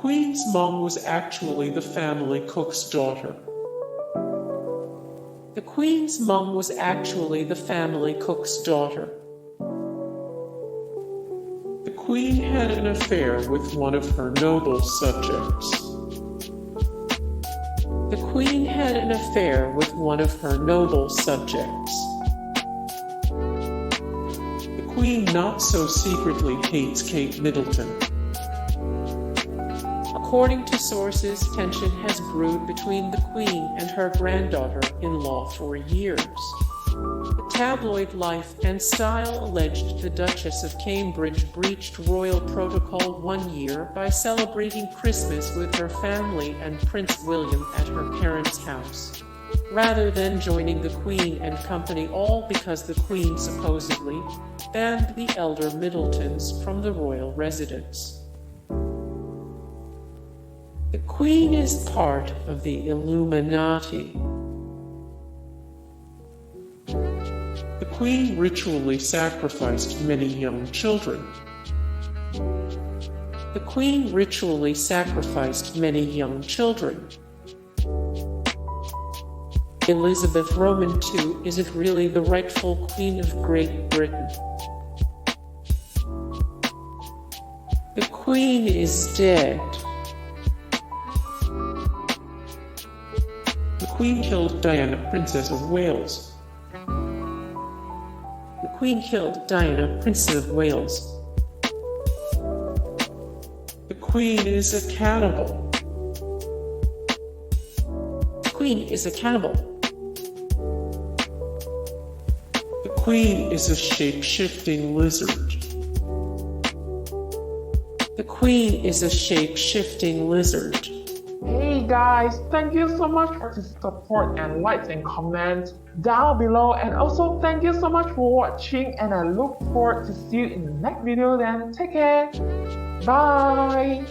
Queen's mom was actually the family cook's daughter. The Queen's mom was actually the family cook's daughter. The Queen had an affair with one of her noble subjects. The Queen had an affair with one of her noble subjects. The Queen not so secretly hates Kate Middleton. According to sources, tension has brewed between the Queen and her granddaughter-in-law for years. The tabloid Life and Style alleged the Duchess of Cambridge breached royal protocol one year by celebrating Christmas with her family and Prince William at her parents' house, rather than joining the Queen and company, all because the Queen supposedly banned the elder Middletons from the royal residence. The Queen is part of the Illuminati. The Queen ritually sacrificed many young children. The Queen ritually sacrificed many young children. Elizabeth Roman II isn't really the rightful Queen of Great Britain. The Queen is dead. The Queen killed Diana, Princess of Wales. The Queen killed Diana, Princess of Wales. The Queen is a cannibal. The Queen is a cannibal. The Queen is a shape-shifting lizard. The Queen is a shape-shifting lizard. Hey guys, thank you so much for the support and likes and comments down below, and also thank you so much for watching, and I look forward to see you in the next video. Then take care, bye.